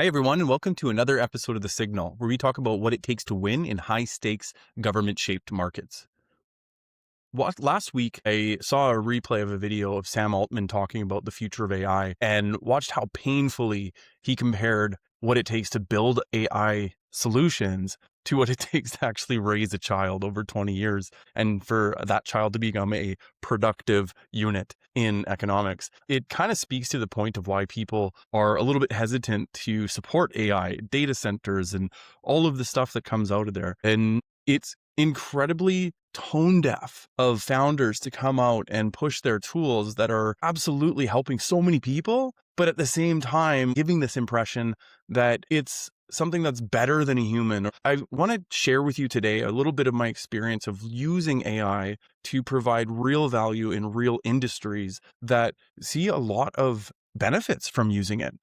Hi, everyone, and welcome to another episode of The Signal, where we talk about what it takes to win in high-stakes, government-shaped markets. Last week, I saw a replay of a video of Sam Altman talking about the future of AI and watched how painfully he compared what it takes to build AI solutions to what it takes to actually raise a child over 20 years and for that child to become a productive unit in economics. It kind of speaks to the point of why people are a little bit hesitant to support AI, data centers, and all of the stuff that comes out of there. And it's incredibly tone deaf of founders to come out and push their tools that are absolutely helping so many people, but at the same time giving this impression that it's something that's better than a human. I want to share with you today a little bit of my experience of using AI to provide real value in real industries that see a lot of benefits from using it.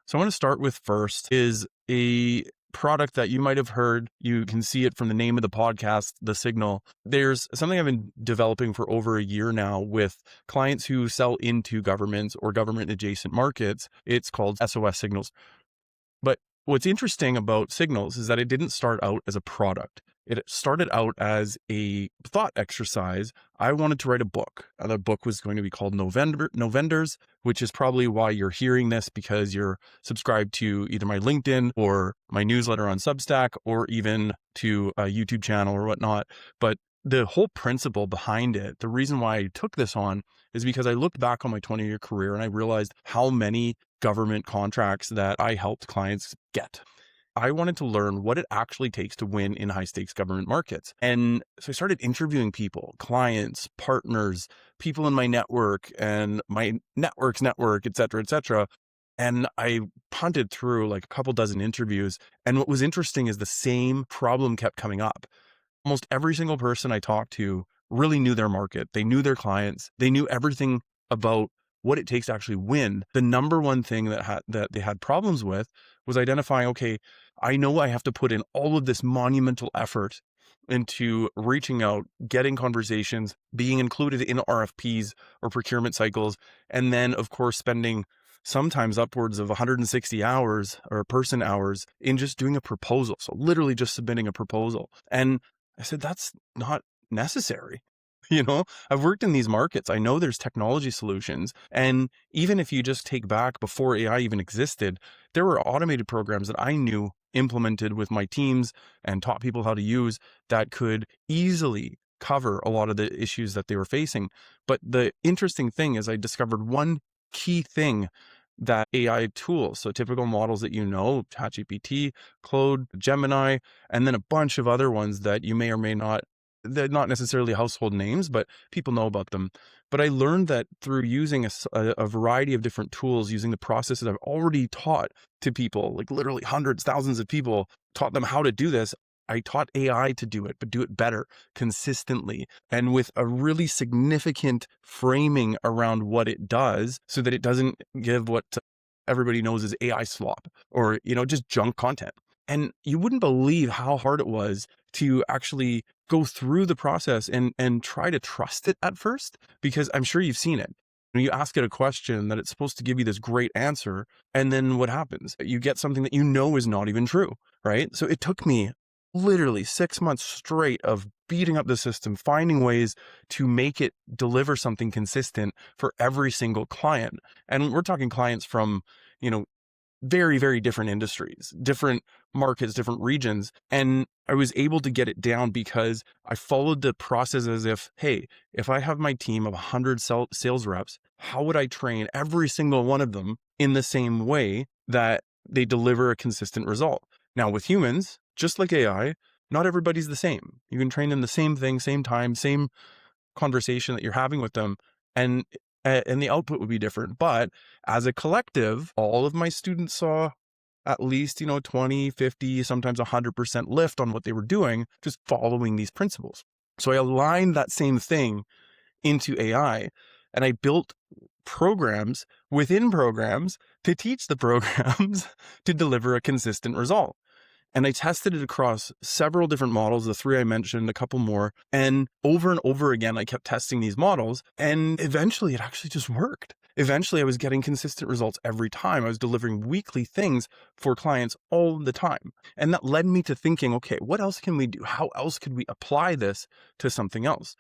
So I want to start with first is a product that you might have heard. You can see it from the name of the podcast, The Signal. There's something I've been developing for over a year now with clients who sell into governments or government adjacent markets. It's called SOS Signals. But what's interesting about Signals is that it didn't start out as a product. It started out as a thought exercise. I wanted to write a book. The book was going to be called Novenders, which is probably why you're hearing this, because you're subscribed to either my LinkedIn or my newsletter on Substack, or even to a YouTube channel or whatnot. But the whole principle behind it, the reason why I took this on is because I looked back on my 20-year career and I realized how many government contracts that I helped clients get. I wanted to learn what it actually takes to win in high stakes government markets. And so I started interviewing people, clients, partners, people in my network and my network's network, et cetera, et cetera. And I punted through like a couple dozen interviews. And what was interesting is the same problem kept coming up. Almost every single person I talked to really knew their market. They knew their clients. They knew everything about what it takes to actually win. The number one thing that they had problems with was identifying, okay, I know I have to put in all of this monumental effort into reaching out, getting conversations, being included in RFPs or procurement cycles, and then of course spending sometimes upwards of 160 hours or person hours in just doing a proposal. So literally just submitting a proposal. And I said, that's not necessary. I've worked in these markets. I know there's technology solutions. And even if you just take back before AI even existed, there were automated programs that I knew implemented with my teams and taught people how to use that could easily cover a lot of the issues that they were facing. But the interesting thing is I discovered one key thing that AI tools, so typical models that ChatGPT, Claude, Gemini, and then a bunch of other ones that you may or may not, they're not necessarily household names, but people know about them. But I learned that through using a variety of different tools, using the processes I've already taught to people, like literally hundreds, thousands of people, taught them how to do this. I taught AI to do it, but do it better, consistently, and with a really significant framing around what it does so that it doesn't give what everybody knows as AI slop or, just junk content. And you wouldn't believe how hard it was to actually go through the process and try to trust it at first, because I'm sure you've seen it. When you ask it a question that it's supposed to give you this great answer, and then what happens? You get something that is not even true, right? So it took me literally 6 months straight of beating up the system, finding ways to make it deliver something consistent for every single client. And we're talking clients from, very, very different industries, different markets, different regions. And I was able to get it down because I followed the process as if, hey, if I have my team of 100 sales reps, how would I train every single one of them in the same way that they deliver a consistent result? Now with humans, just like AI, not everybody's the same. You can train them the same thing, same time, same conversation that you're having with them. And the output would be different. But as a collective, all of my students saw at least, 20, 50, sometimes 100% lift on what they were doing, just following these principles. So I aligned that same thing into AI, and I built programs within programs to teach the programs to deliver a consistent result. And I tested it across several different models, the three I mentioned, a couple more. And over again, I kept testing these models. And eventually it actually just worked. Eventually, I was getting consistent results every time. I was delivering weekly things for clients all the time. And that led me to thinking, okay, what else can we do? How else could we apply this to something else?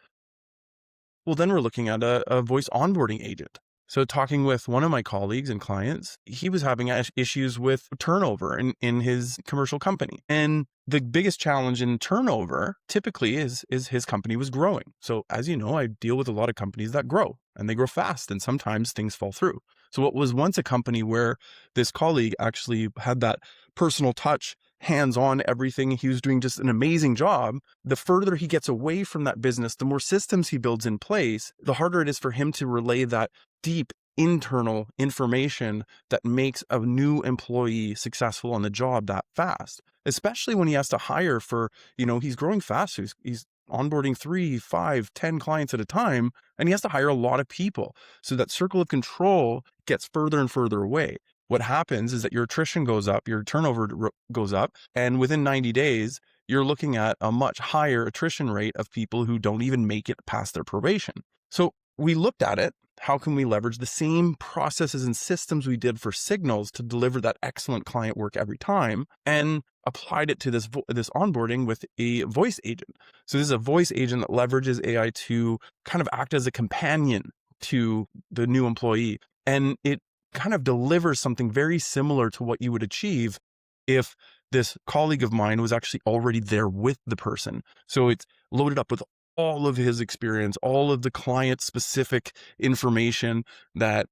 Well, then we're looking at a voice onboarding agent. So talking with one of my colleagues and clients, he was having issues with turnover in his commercial company. And the biggest challenge in turnover typically is his company was growing. So as you know, I deal with a lot of companies that grow and they grow fast and sometimes things fall through. So what was once a company where this colleague actually had that personal touch, hands-on everything, he was doing just an amazing job. The further he gets away from that business, the more systems he builds in place, the harder it is for him to relay that deep internal information that makes a new employee successful on the job that fast, especially when he has to hire for, he's growing fast. He's onboarding 3, 5, 10 clients at a time, and he has to hire a lot of people. So that circle of control gets further and further away. What happens is that your attrition goes up, your turnover goes up, and within 90 days, you're looking at a much higher attrition rate of people who don't even make it past their probation. So we looked at it. How can we leverage the same processes and systems we did for signals to deliver that excellent client work every time, and applied it to this onboarding with a voice agent. So this is a voice agent that leverages AI to kind of act as a companion to the new employee. And it kind of delivers something very similar to what you would achieve if this colleague of mine was actually already there with the person. So it's loaded up with all of his experience, all of the client specific information that,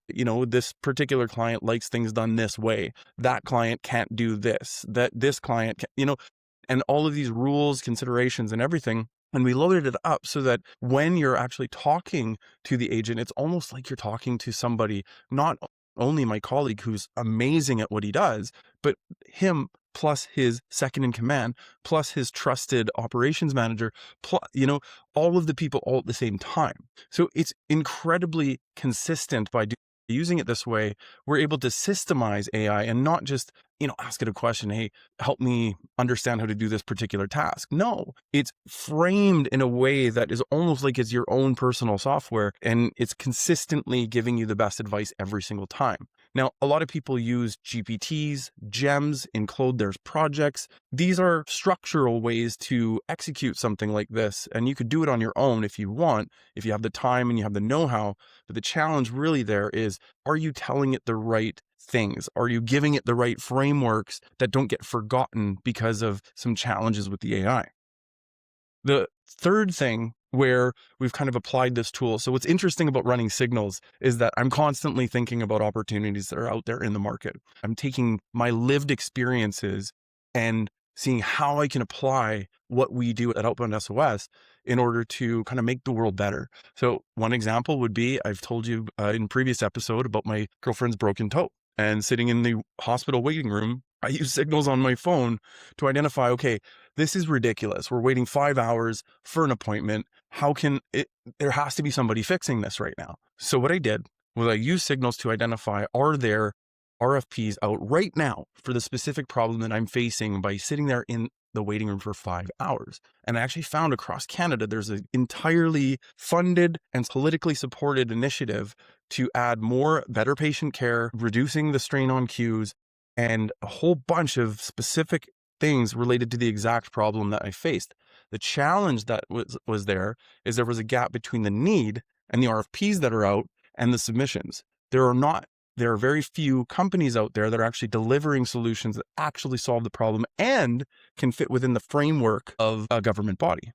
this particular client likes things done this way. That client can't do this, that this client can, and all of these rules, considerations, and everything. And we loaded it up so that when you're actually talking to the agent, it's almost like you're talking to somebody, not only my colleague who's amazing at what he does, but him plus his second in command, plus his trusted operations manager, plus, all of the people all at the same time. So it's incredibly consistent by using it this way. We're able to systemize AI and not just, ask it a question. Hey, help me understand how to do this particular task. No, it's framed in a way that is almost like it's your own personal software, and it's consistently giving you the best advice every single time. Now, a lot of people use GPTs, gems, in Claude, there's projects. These are structural ways to execute something like this, and you could do it on your own if you want, if you have the time and you have the know-how. But the challenge really there is, are you telling it the right things? Are you giving it the right frameworks that don't get forgotten because of some challenges with the AI? The third thing where we've kind of applied this tool. So what's interesting about running signals is that I'm constantly thinking about opportunities that are out there in the market. I'm taking my lived experiences and seeing how I can apply what we do at Outbound SOS in order to kind of make the world better. So one example would be, I've told you in a previous episode about my girlfriend's broken toe, and sitting in the hospital waiting room, I use signals on my phone to identify, okay, this is ridiculous. We're waiting 5 hours for an appointment. There has to be somebody fixing this right now. So what I did was I used signals to identify, are there RFPs out right now for the specific problem that I'm facing by sitting there in the waiting room for 5 hours. And I actually found across Canada, there's an entirely funded and politically supported initiative to add more better patient care, reducing the strain on queues, and a whole bunch of specific things related to the exact problem that I faced. The challenge that was there was a gap between the need and the RFPs that are out and the submissions. There are very few companies out there that are actually delivering solutions that actually solve the problem and can fit within the framework of a government body.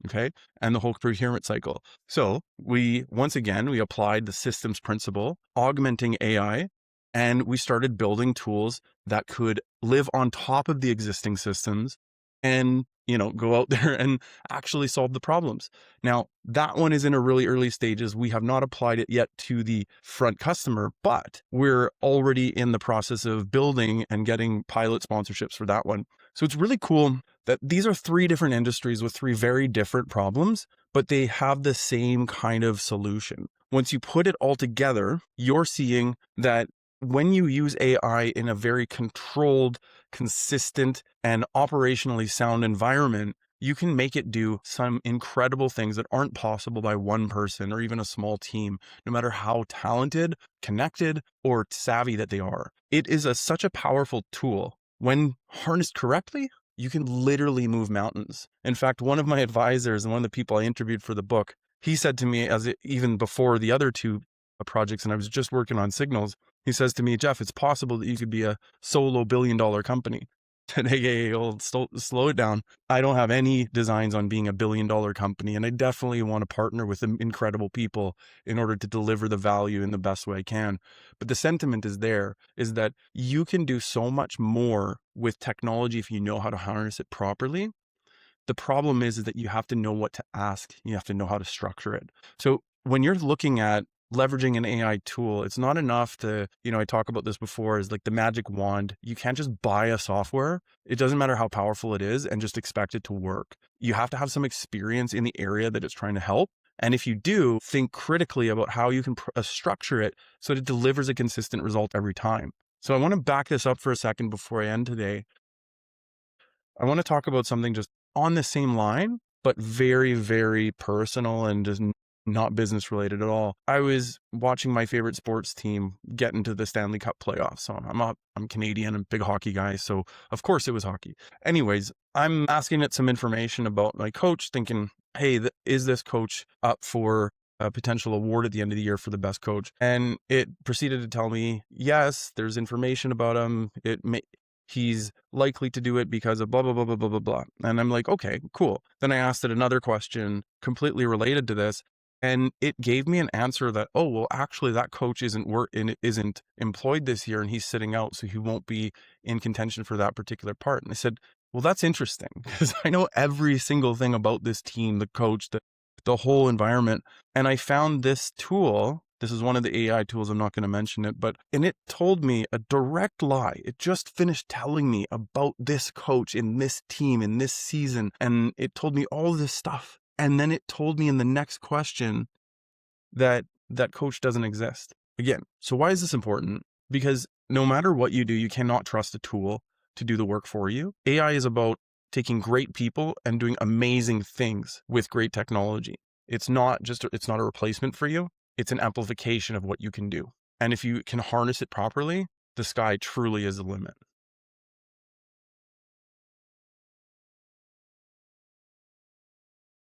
Okay. And the whole procurement cycle. So we applied the systems principle, augmenting AI, and we started building tools that could live on top of the existing systems and, go out there and actually solve the problems. Now, that one is in a really early stages. We have not applied it yet to the front customer, but we're already in the process of building and getting pilot sponsorships for that one. So it's really cool that these are 3 different industries with 3 very different problems, but they have the same kind of solution. Once you put it all together, you're seeing that when you use AI in a very controlled, consistent, and operationally sound environment, you can make it do some incredible things that aren't possible by one person or even a small team, no matter how talented, connected, or savvy that they are. It is such a powerful tool. When harnessed correctly, you can literally move mountains. In fact, one of my advisors and one of the people I interviewed for the book, he said to me, even before the other two projects, and I was just working on Signals, he says to me, Jeff, it's possible that you could be a solo billion-dollar company. And hey, slow it down. I don't have any designs on being a billion-dollar company, and I definitely want to partner with incredible people in order to deliver the value in the best way I can. But the sentiment is that you can do so much more with technology if you know how to harness it properly. The problem is that you have to know what to ask. You have to know how to structure it. So when you're looking at leveraging an AI tool, it's not enough to, I talk about this before, is like the magic wand. You can't just buy a software. It doesn't matter how powerful it is and just expect it to work. You have to have some experience in the area that it's trying to help. And if you do, think critically about how you can structure it so that it delivers a consistent result every time. So I want to back this up for a second before I end today. I want to talk about something just on the same line, but very, very personal and just not business related at all. I was watching my favorite sports team get into the Stanley Cup playoffs. So I'm Canadian, I'm a big hockey guy. So of course it was hockey. Anyways, I'm asking it some information about my coach, thinking, hey, is this coach up for a potential award at the end of the year for the best coach? And it proceeded to tell me, yes, there's information about him. He's likely to do it because of blah, blah, blah, blah, blah, blah, blah. And I'm like, okay, cool. Then I asked it another question completely related to this. And it gave me an answer that, oh, well, actually that coach isn't employed this year and he's sitting out. So he won't be in contention for that particular part. And I said, well, that's interesting because I know every single thing about this team, the coach, the whole environment. And I found this tool. This is one of the AI tools. I'm not going to mention it, and it told me a direct lie. It just finished telling me about this coach in this team in this season. And it told me all this stuff. And then it told me in the next question that that coach doesn't exist again. So why is this important? Because no matter what you do, you cannot trust a tool to do the work for you. AI is about taking great people and doing amazing things with great technology. It's not a replacement for you. It's an amplification of what you can do. And if you can harness it properly, the sky truly is the limit.